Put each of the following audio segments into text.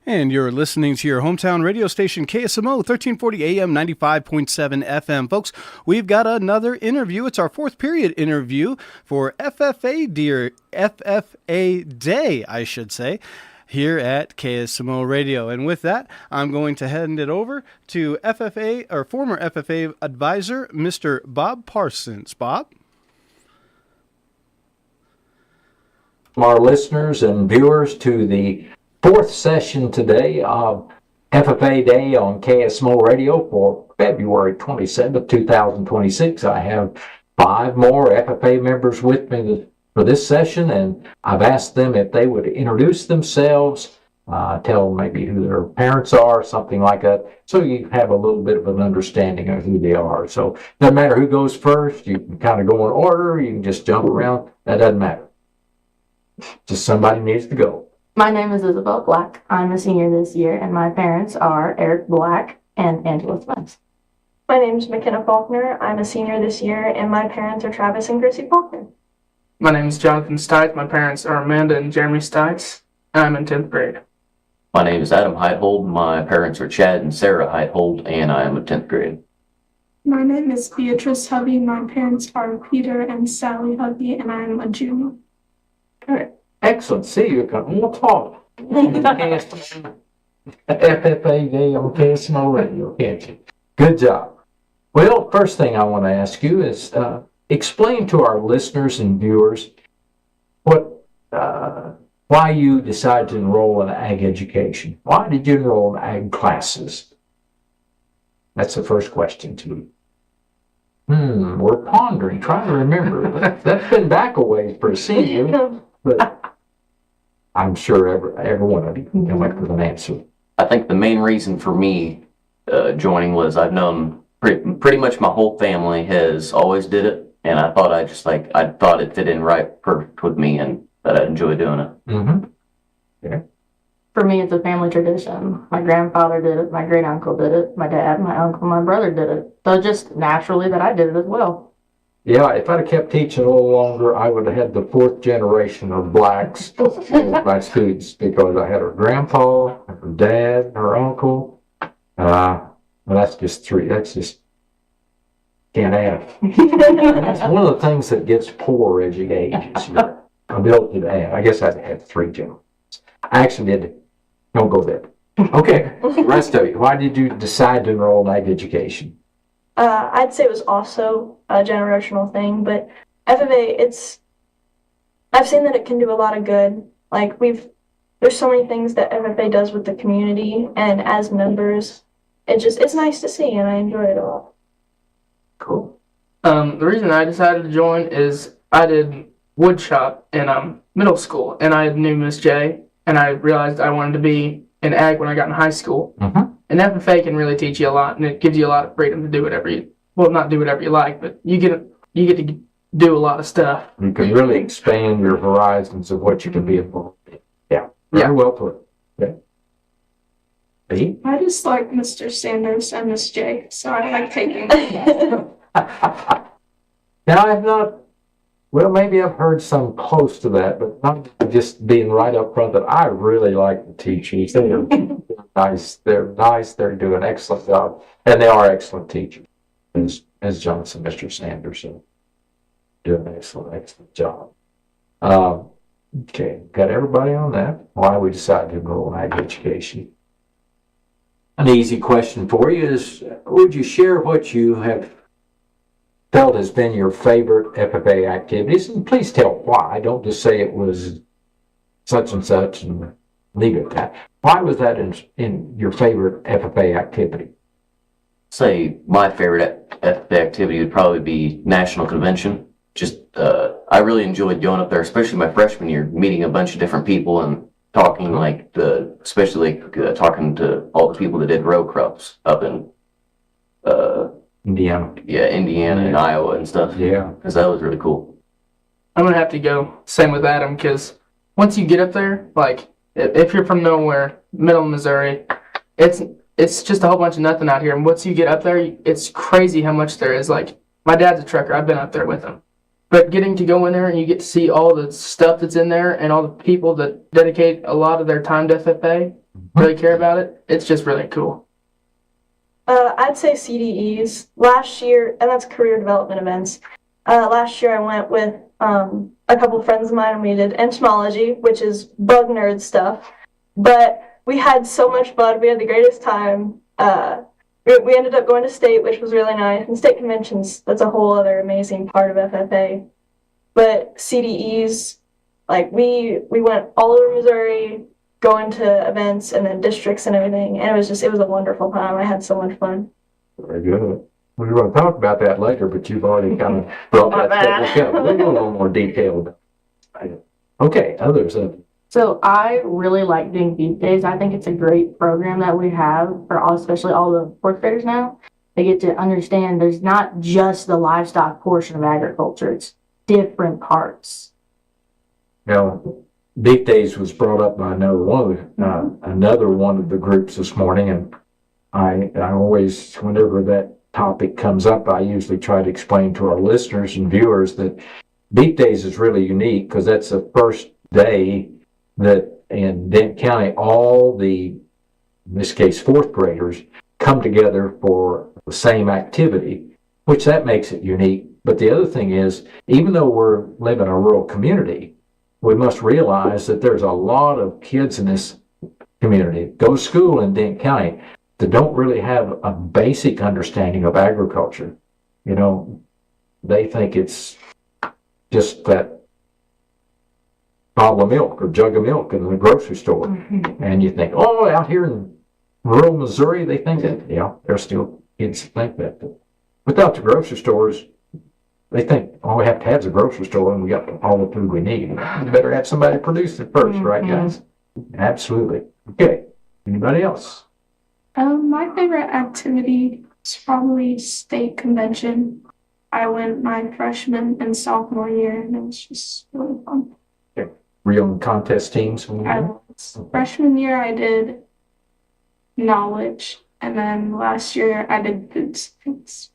And you're listening to your hometown radio station, KSMO, 1340 AM, 95.7 FM. Folks, we've got another interview. It's our fourth period interview for FFA Day, I should say, here at KSMO Radio. And with that, I'm going to hand it over to FFA, or former FFA advisor, Mr. Bob Parsons. Bob? Our listeners and viewers to the fourth session today of FFA Day on KSMO Radio for February 27th, 2026. I have 5 more FFA members with me for this session, and I've asked them if they would introduce themselves, tell maybe who their parents are, something like that, so you have a little bit of an understanding of who they are. So it doesn't matter who goes first. You can kind of go in order. You can just jump around. That doesn't matter. Just somebody needs to go. My name is Isabel Black. I'm a senior this year, and my parents are Eric Black and Angela Spence. My name is McKenna Faulkner. I'm a senior this year, and my parents are Travis and Chrissy Faulkner. My name is Jonathan Stites. My parents are Amanda and Jeremy Stites, and I'm in 10th grade. My name is Adam Heithold. My parents are Chad and Sarah Heithold, and I am in 10th grade. My name is Beatrice Hovey. My parents are Peter and Sally Hovey, and I am a junior. All right. Excellent. See you. We'll talk. FFA Day on KSMO Radio, can't you? Good job. Well, first thing I want to ask you is explain to our listeners and viewers why you decided to enroll in ag education. Why did you enroll in ag classes? That's the first question to me. We're pondering, trying to remember. That's been back a ways for a senior, but I'm sure every one of you can come up with an answer. I think the main reason for me joining was I've known pretty much my whole family has always did it, and I thought I thought it fit in right perfect with me, and that I'd enjoy doing it. Yeah. For me, it's a family tradition. My grandfather did it, my great uncle did it, my dad, my uncle, my brother did it. So just naturally that I did it as well. Yeah, if I'd have kept teaching a little longer, I would have had the 4th generation of blacks as my students, because I had her grandpa, her dad, her uncle. Well, that's just 3. That's just can't add. That's one of the things that gets poor education is your ability to add. I guess I'd had 3 generations. I actually did. Don't go there. Okay, the rest of you. Why did you decide to enroll in ag education? I'd say it was also a generational thing, but FFA, I've seen that it can do a lot of good. Like there's so many things that FFA does with the community, and as members, it's nice to see, and I enjoy it a lot. Cool. The reason I decided to join is I did wood shop in middle school, and I knew Miss J, and I realized I wanted to be in ag when I got in high school. And FFA can really teach you a lot, and it gives you a lot of freedom to do whatever not do whatever you like, but you get to do a lot of stuff. You can really expand your horizons of what you can be involved in. Yeah, very well put. Okay. B? I just like Mr. Sanders and Miss J, so I like taking Now, I have not, well, maybe I've heard some close to that, but not just being right up front that I really like the teachers. They're nice. They're doing an excellent job, and they are excellent teachers. As Johnson, Mr. Sanders, doing an excellent job. Okay, got everybody on that. Why we decided to enroll in ag education. An easy question for you is, would you share what you have felt has been your favorite FFA activities? And please tell why. Don't just say it was such and such and leave it at that. Why was that in your favorite FFA activity? Say my favorite FFA activity would probably be National Convention. Just I really enjoyed going up there, especially my freshman year, meeting a bunch of different people and talking especially talking to all the people that did row crops up in Indiana. Yeah, Indiana and Iowa and stuff. Yeah. Because that was really cool. I'm going to have to go same with Adam, because once you get up there, like, if you're from nowhere, middle of Missouri, it's just a whole bunch of nothing out here. And once you get up there, it's crazy how much there is. Like, my dad's a trucker. I've been up there with him. But getting to go in there and you get to see all the stuff that's in there and all the people that dedicate a lot of their time to FFA, really care about it, it's just really cool. I'd say CDEs. Last year, and that's career development events. Last year I went with a couple friends of mine and we did entomology, which is bug nerd stuff. But we had so much fun. We had the greatest time. We ended up going to state, which was really nice. And state conventions, that's a whole other amazing part of FFA. But CDEs, like we went all over Missouri, going to events and then districts and everything. And it was a wonderful time. I had so much fun. Very good. We were going to talk about that later, but you've already kind of brought that stuff up. We'll go a little more detailed. Okay, others. So I really like doing Beef Days. I think it's a great program that we have for all, especially all the fourth graders now. They get to understand there's not just the livestock portion of agriculture. It's different parts. Now, Beef Days was brought up by another one of the groups this morning, and I always, whenever that topic comes up, I usually try to explain to our listeners and viewers that Beef Days is really unique because that's the first day that in Dent County, all the, in this case, fourth graders come together for the same activity, which that makes it unique. But the other thing is, even though we're living in a rural community, we must realize that there's a lot of kids in this community go to school in Dent County that don't really have a basic understanding of agriculture. You know, they think it's just that bottle of milk or jug of milk in the grocery store. Mm-hmm. And you think, oh, out here in rural Missouri, they think that, yeah, there's still kids that think that. But without the grocery stores, they think all we have to have is a grocery store and we got all the food we need. We better have somebody produce it first, right, guys? Absolutely. Okay. Anybody else? My favorite activity is probably state convention. I went my freshman and sophomore year, and it was just really fun. Okay. Were you on contest teams? Freshman year, I did knowledge, and then last year, I did food science.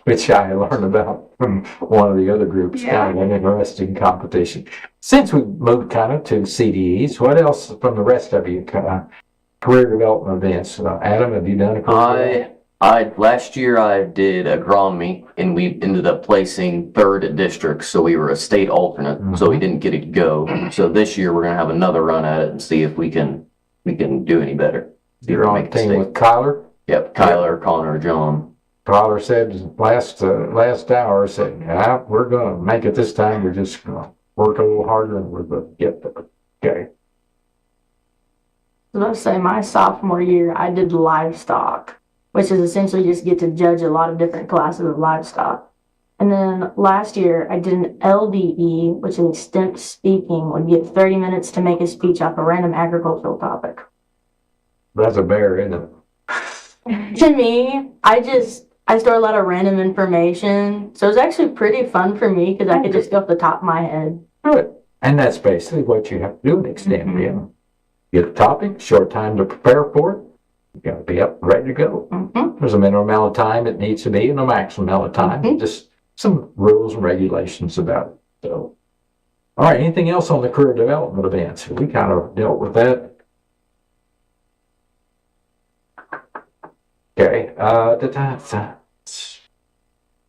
Which I learned about from one of the other groups. Yeah. Kind of an interesting competition. Since we moved kind of to CDEs, what else from the rest of you? Career development events. Adam, have you done a career? Last year I did agronomy and we ended up placing third at districts, so we were a state alternate, so we didn't get to go. So this year we're gonna have another run at it and see if we can do any better. You're on a team with Kyler? Yep, Kyler, Connor, John. Kyler said last hour, said, yeah, we're gonna make it this time. We're just gonna work a little harder and we're gonna get there. Okay. So let's say my sophomore year, I did livestock, which is essentially just get to judge a lot of different classes of livestock. And then last year, I did an LDE, which is extent speaking, would get 30 minutes to make a speech off a random agricultural topic. That's a bear, isn't it? To me, I store a lot of random information. So it was actually pretty fun for me because I could just go off the top of my head. Good. And that's basically what you have to do in extent. You know, get a topic, short time to prepare for it. You got to be up, ready to go. There's a minimum amount of time it needs to be and a maximum amount of time. Just some rules and regulations about it. So, all right. Anything else on the career development events? We kind of dealt with that. Okay.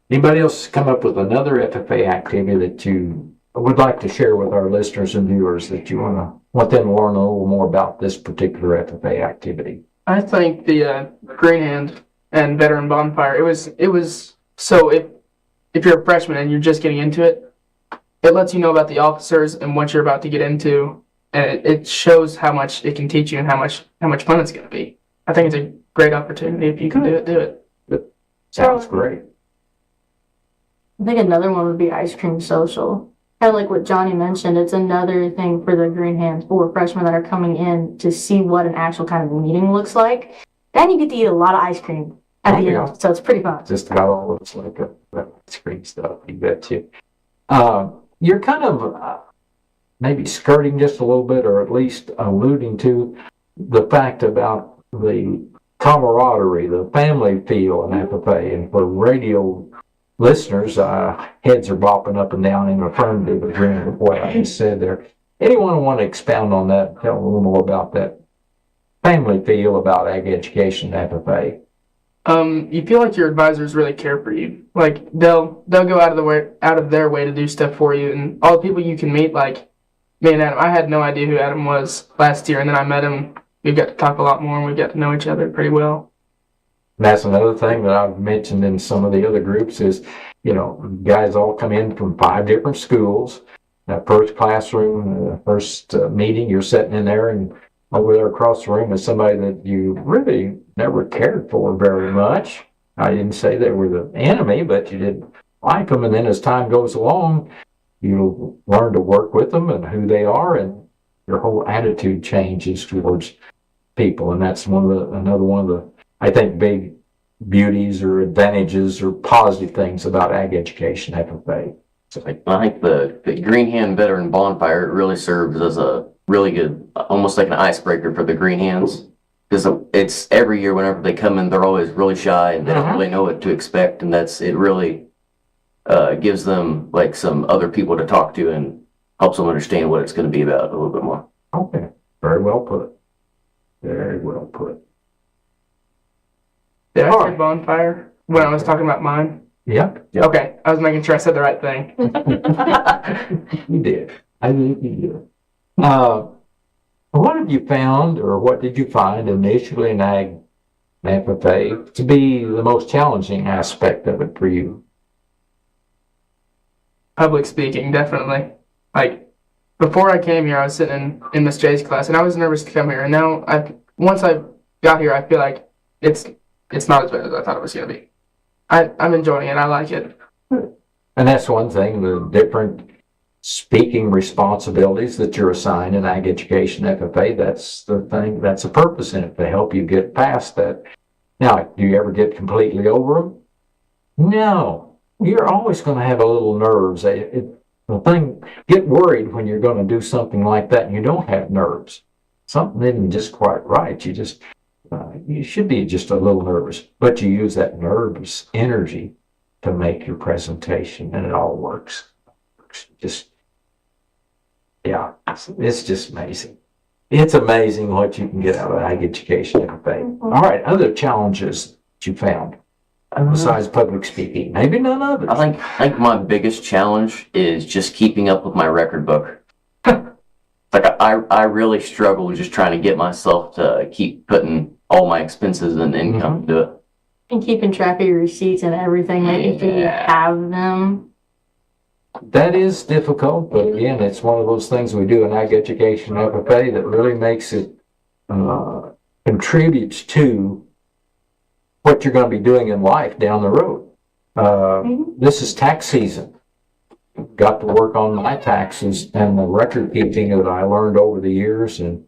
Anybody else come up with another FFA activity that you would like to share with our listeners and viewers that you want them to learn a little more about this particular FFA activity? I think the Green Hand and Veteran Bonfire, it was so if you're a freshman and you're just getting into it, it lets you know about the officers and what you're about to get into, and it shows how much it can teach you and how much fun it's going to be. I think it's a great opportunity. If you can do it. Sounds great. I think another one would be ice cream social. Kind of like what Johnny mentioned, it's another thing for the Green Hands for freshmen that are coming in to see what an actual kind of meeting looks like. And you get to eat a lot of ice cream at the end, so it's pretty fun. Just about all of it's like that ice cream stuff, you bet you. You're kind of maybe skirting just a little bit, or at least alluding to the fact about the camaraderie, the family feel in FFA, and for radio listeners, heads are bopping up and down in affirmative agreement with what I just said there. Anyone want to expound on that? Tell a little more about that family feel about ag education at FFA. You feel like your advisors really care for you. Like they'll go out of their way to do stuff for you, and all the people you can meet. Like me and Adam, I had no idea who Adam was last year, and then I met him. We got to talk a lot more, and we got to know each other pretty well. And that's another thing that I've mentioned in some of the other groups is, guys all come in from 5 different schools. That first classroom, first meeting, you're sitting in there, and over there across the room is somebody that you really never cared for very much. I didn't say they were the enemy, but you didn't like them. And then as time goes along, you learn to work with them and who they are, and your whole attitude changes towards people. And that's another one of the, I think, big beauties or advantages or positive things about ag education FFA. So I think the Green Hand Veteran Bonfire really serves as a really good, almost like an icebreaker for the Green Hands. Because it's every year whenever they come in, they're always really shy and they don't really know what to expect. And it really gives them like some other people to talk to and helps them understand what it's going to be about a little bit more. Okay, very well put. Very well put. Did I say bonfire when I was talking about mine? Yep. Okay, I was making sure I said the right thing. You did. I think you did. What have you found, or what did you find initially in ag FFA to be the most challenging aspect of it for you? Public speaking, definitely. Like before I came here, I was sitting in Miss J's class, and I was nervous to come here. And now, once I got here, I feel like it's not as bad as I thought it was going to be. I'm enjoying it. I like it. And that's one thing, the different speaking responsibilities that you're assigned in ag education FFA. That's the thing, that's a purpose in it, to help you get past that. Now, do you ever get completely over them? No. You're always going to have a little nerves. The thing, get worried when you're going to do something like that and you don't have nerves. Something isn't just quite right. You should be just a little nervous, but you use that nervous energy to make your presentation, and it all works. It's just amazing. It's amazing what you can get out of ag education FFA. All right, other challenges that you found besides public speaking, maybe none others. I think my biggest challenge is just keeping up with my record book. Like I really struggle just trying to get myself to keep putting all my expenses and income to it. And keeping track of your receipts and everything, making sure you have them. That is difficult, but again, it's one of those things we do in ag education FFA that really makes it, contributes to what you're going to be doing in life down the road. This is tax season. Got to work on my taxes and the record keeping that I learned over the years, and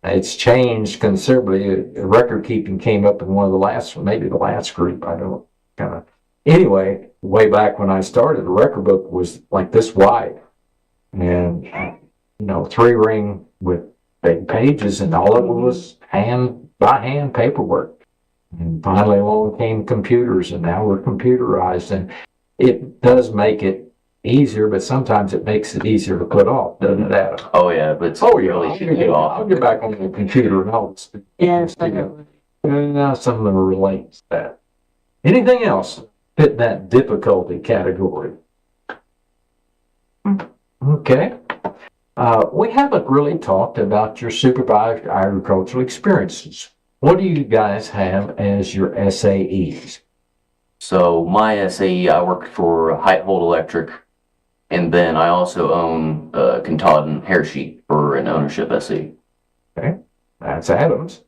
it's changed considerably. Record keeping came up in one of the last, maybe the last group. I don't kind of. Anyway, way back when I started, the record book was like this wide, and 3-ring with big pages, and all of it was by hand paperwork. And finally along came computers, and now we're computerized, and it does make it easier, but sometimes it makes it easier to put off, doesn't it, Adam? Oh yeah, but it's really should get off. I'll get back on the computer and all this. Yes. Now some of them relate to that. Anything else fit that difficulty category? Okay. We haven't really talked about your supervised agricultural experiences. What do you guys have as your SAEs? So my SAE, I worked for Heighthold Electric, and then I also own Katahdin Hair Sheet for an ownership SAE. Okay, that's Adams.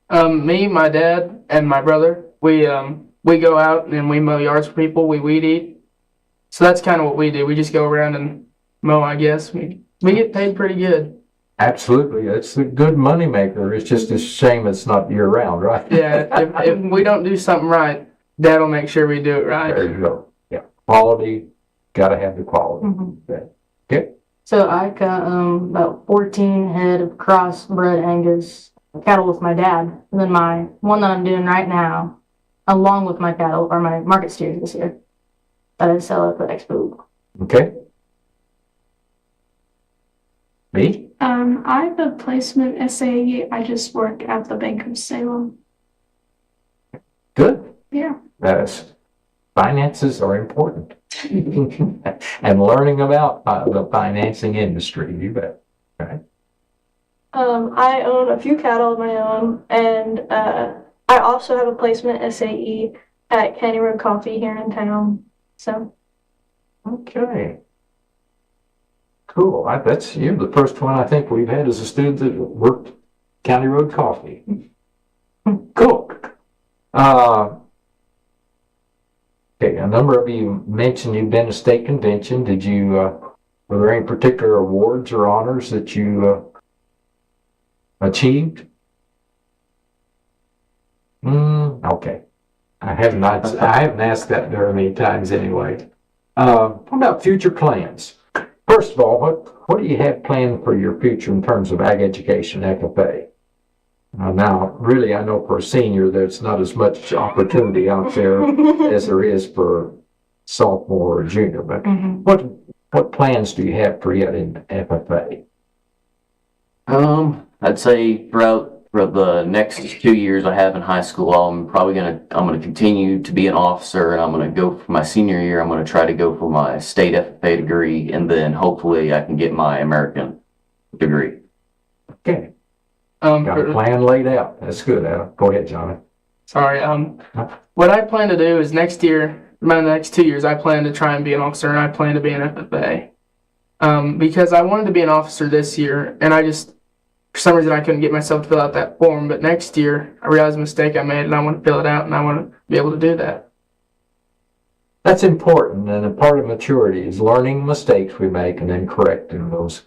Me, my dad, and my brother, we go out and we mow yards for people. We weed eat. So that's kind of what we do. We just go around and mow, I guess. We get paid pretty good. Absolutely, it's a good money maker. It's just a shame it's not year round, right? Yeah, if we don't do something right, Dad'll make sure we do it right. There you go. Yeah, quality. Got to have the quality. Okay. So I got about 14 head of crossbred Angus cattle with my dad. And then my one that I'm doing right now along with my cattle or my market steers this year that I sell at the expo. Okay. Me? I have a placement SAE. I just work at the Bank of Salem. Good. Yeah. Finances are important. And learning about the financing industry, you bet. Right? I own a few cattle of my own, and I also have a placement SAE at County Road Coffee here in town. So, Okay. Cool. You're the first one I think we've had as a student that worked County Road Coffee. Cool. Okay, a number of you mentioned you've been to state convention. Were there any particular awards or honors that you achieved? Okay. I haven't asked that very many times anyway. What about future plans? First of all, what do you have planned for your future in terms of ag education FFA? Now, really, I know for a senior, there's not as much opportunity out there as there is for sophomore or junior. But what plans do you have for you in FFA? I'd say for the next 2 years I have in high school, I'm gonna continue to be an officer, and I'm gonna go for my senior year. I'm gonna try to go for my state FFA degree, and then hopefully I can get my American degree. Okay. Got a plan laid out. That's good, Adam. Go ahead, Johnny. Sorry. What I plan to do is next year, my next 2 years, I plan to try and be an officer, and I plan to be an FFA. Because I wanted to be an officer this year, and for some reason, I couldn't get myself to fill out that form. But next year, I realized the mistake I made, and I want to fill it out, and I want to be able to do that. That's important, and a part of maturity is learning mistakes we make and then correcting those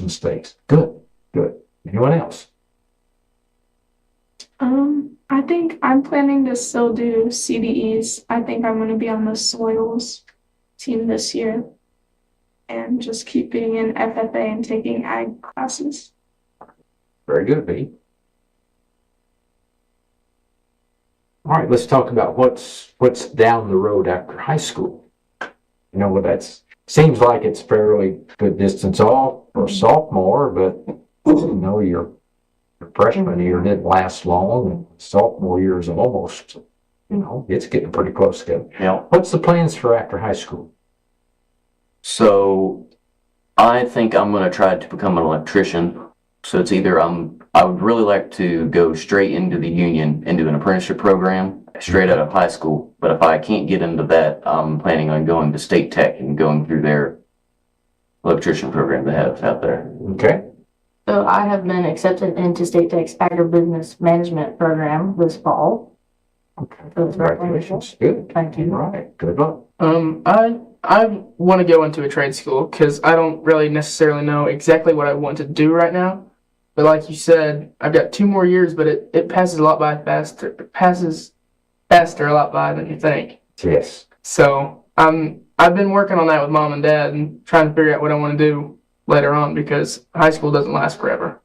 mistakes. Good. Anyone else? I think I'm planning to still do CDEs. I think I'm going to be on the soils team this year and just keep being in FFA and taking ag classes. Very good, B. All right, let's talk about what's down the road after high school. You know, seems like it's fairly good distance off for a sophomore, but you know, your freshman year didn't last long, and sophomore year is almost, it's getting pretty close together. Yeah. What's the plans for after high school? So I think I'm gonna try to become an electrician. So it's either I would really like to go straight into the union and do an apprenticeship program straight out of high school. But if I can't get into that, I'm planning on going to State Tech and going through their electrician program they have out there. Okay. So I have been accepted into State Tech's agribusiness management program this fall. Okay. So it's very Congratulations. Good. Thank you. All right. Good luck. I want to go into a trade school because I don't really necessarily know exactly what I want to do right now. But like you said, I've got 2 more years, but it passes a lot by faster. It passes faster a lot by than you think. Yes. So I've been working on that with Mom and Dad and trying to figure out what I want to do later on because high school doesn't last forever.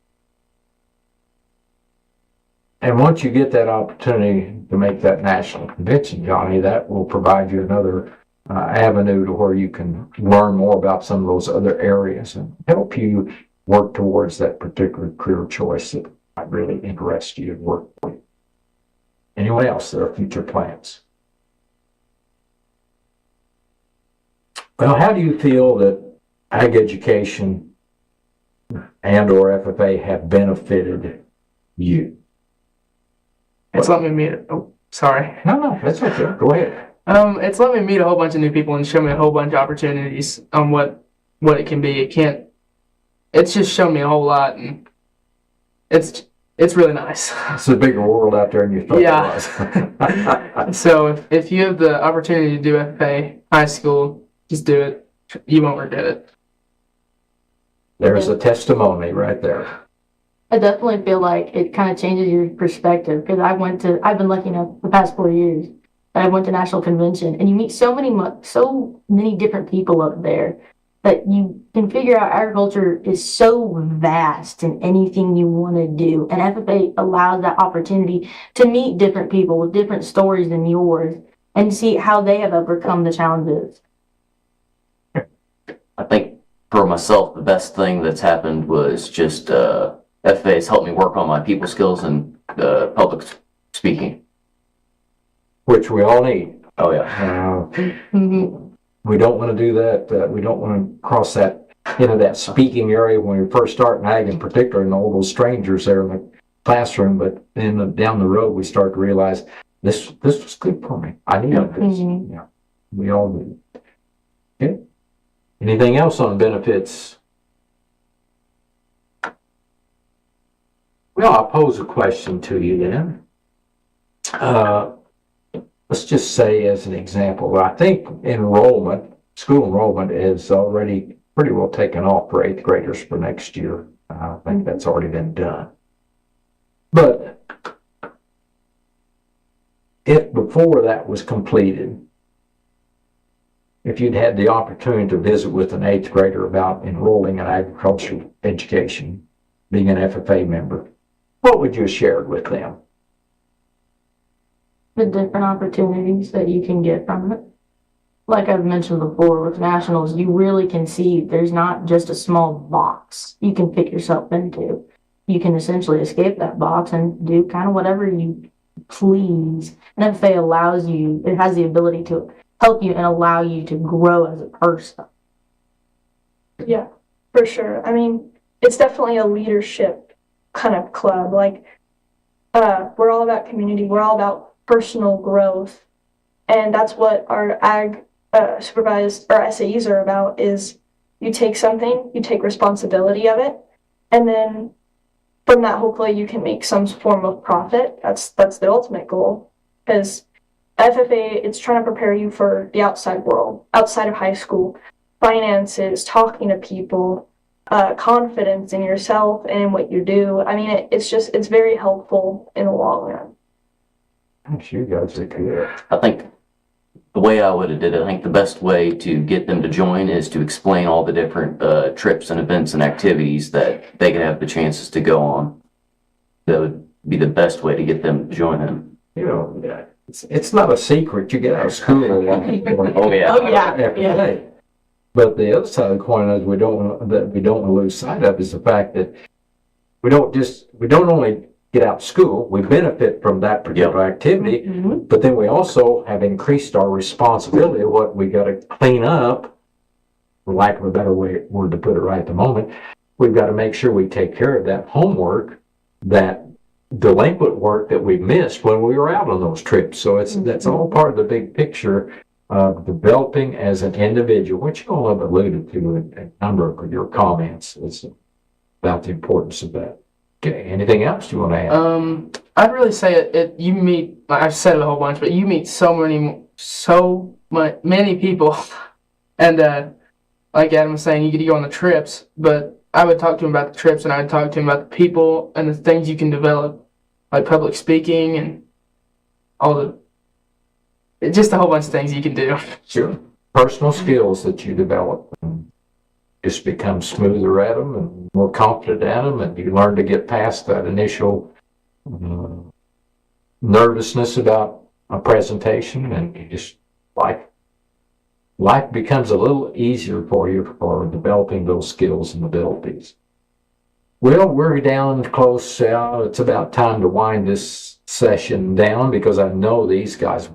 And once you get that opportunity to make that national convention, Johnny, that will provide you another avenue to where you can learn more about some of those other areas and help you work towards that particular career choice that might really interest you and work for you. Anyone else? There are future plans. Well, how do you feel that ag education and or FFA have benefited you? It's let me meet. Oh, sorry. No, that's okay. Go ahead. It's let me meet a whole bunch of new people and show me a whole bunch of opportunities on what it can be. It's just shown me a whole lot, and it's really nice. It's a bigger world out there than you thought it was. So if you have the opportunity to do FFA high school, just do it. You won't regret it. There's a testimony right there. I definitely feel like it kind of changes your perspective because I've been lucky enough the past 4 years that I went to national convention and you meet so many different people up there But you can figure out agriculture is so vast in anything you want to do. And FFA allows that opportunity to meet different people with different stories than yours and see how they have overcome the challenges. I think for myself, the best thing that's happened was just FFA has helped me work on my people skills and public speaking. Which we all need. Oh yeah. We don't want to do that. We don't want to cross that into that speaking area when we first start in ag, in particular, and all those strangers there in the classroom. But then down the road, we start to realize this was good for me. I needed this. Yeah, we all do. Okay. Anything else on benefits? Well, I'll pose a question to you then. Let's just say as an example, I think school enrollment is already pretty well taken off for 8th graders for next year. I think that's already been done. But if before that was completed, if you'd had the opportunity to visit with an 8th grader about enrolling in agricultural education, being an FFA member, what would you have shared with them? The different opportunities that you can get from it. Like I've mentioned before, with nationals, you really can see there's not just a small box you can fit yourself into. You can essentially escape that box and do kind of whatever you please. And FFA allows you, it has the ability to help you and allow you to grow as a person. Yeah, for sure. I mean, it's definitely a leadership kind of club. Like, we're all about community. We're all about personal growth, and that's what our ag supervised or SAEs are about. Is you take something, you take responsibility of it, and then from that, hopefully, you can make some form of profit. That's the ultimate goal. Because FFA, it's trying to prepare you for the outside world, outside of high school, finances, talking to people, confidence in yourself and in what you do. I mean, it's very helpful in the long run. You guys are good. I think the way I would have did it, I think the best way to get them to join is to explain all the different trips and events and activities that they could have the chances to go on. That would be the best way to get them to join in. You know, it's not a secret. You get out of school a lot. Oh yeah. Oh yeah. Every day. But the other side of the coin is we don't want to lose sight of is the fact that we don't only get out of school, we benefit from that particular activity, but then we also have increased our responsibility of what we got to clean up, for lack of a better word to put it right at the moment. We've got to make sure we take care of that homework, that delinquent work that we missed when we were out on those trips. So that's all part of the big picture of developing as an individual, which you all have alluded to in a number of your comments. It's about the importance of that. Okay, anything else you want to add? I'd really say you meet, I've said it a whole bunch, but you meet so many people. And like Adam was saying, you get to go on the trips, but I would talk to him about the trips, and I would talk to him about the people and the things you can develop, like public speaking and just a whole bunch of things you can do. Sure. Personal skills that you develop. Just become smoother at them and more confident at them, and you learn to get past that initial nervousness about a presentation, and you just life becomes a little easier for you for developing those skills and abilities. Well, we're down close. It's about time to wind this session down because I know these guys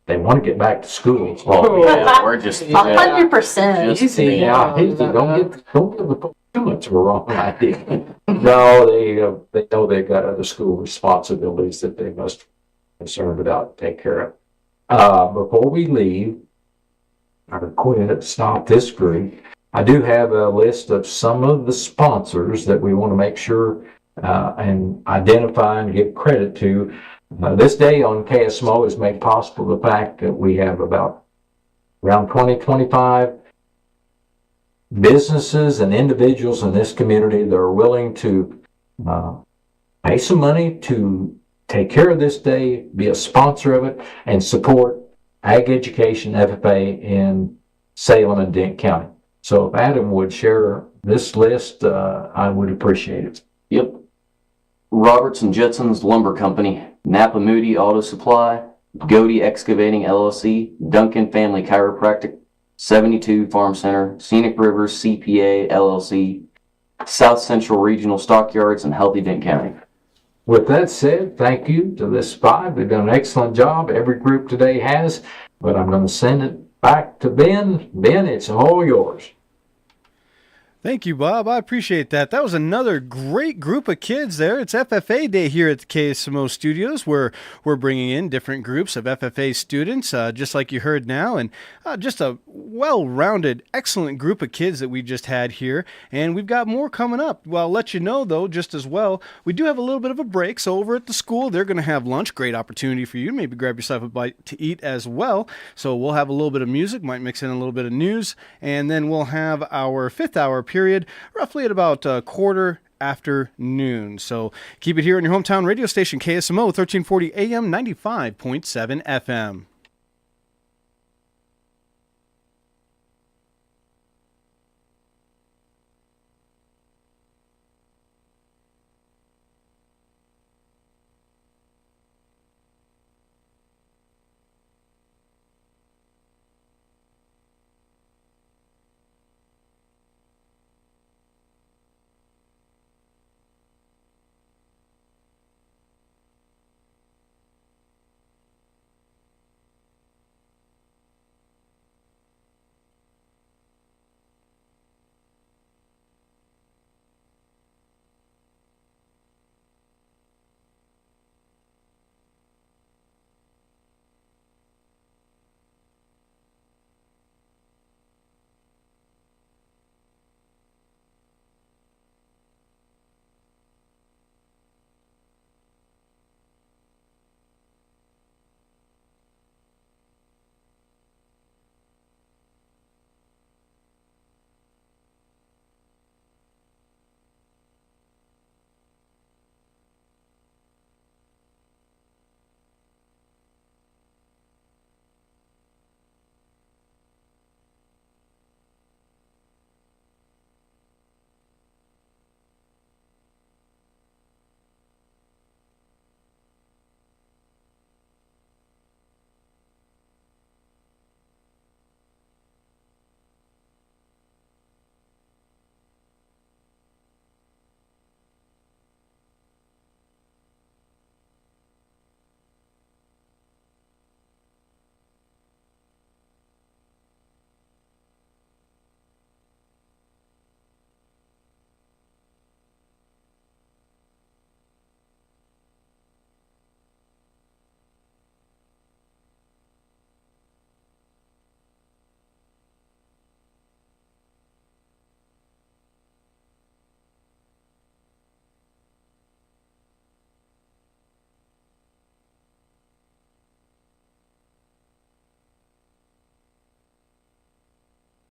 they want to get back to school. Oh yeah, we're just 100%. just Yeah, easy. Don't give the too much of a wrong idea. No, they know they've got other school responsibilities that they must be concerned about, take care of. Before we leave, or stop this group, I do have a list of some of the sponsors that we want to make sure and identify and give credit to. This day on KSMO is made possible the fact that we have around 20-25 businesses and individuals in this community that are willing to pay some money to take care of this day, be a sponsor of it, and support Ag Education FFA in Salem and Dent County. So if Adam would share this list, I would appreciate it. Yep. Roberts and Jetson's Lumber Company, Napa Moody Auto Supply, Godey Excavating LLC, Duncan Family Chiropractic, 72 Farm Center, Scenic Rivers CPA LLC, South Central Regional Stockyards, and Healthy Dent County. With that said, thank you to this 5. They've done an excellent job. Every group today has, but I'm going to send it back to Ben. Ben, it's all yours. Thank you, Bob. I appreciate that. That was another great group of kids there. It's FFA Day here at the KSMO Studios, where we're bringing in different groups of FFA students, just like you heard now, and just a well-rounded, excellent group of kids that we just had here, and we've got more coming up. Well, I'll let you know, though, just as well, we do have a little bit of a break, so over at the school, they're going to have lunch. Great opportunity for you to maybe grab yourself a bite to eat as well. So we'll have a little bit of music, might mix in a little bit of news, and then we'll have our 5th hour period roughly at about a quarter after noon. So keep it here on your hometown radio station, KSMO 1340 AM 95.7 FM.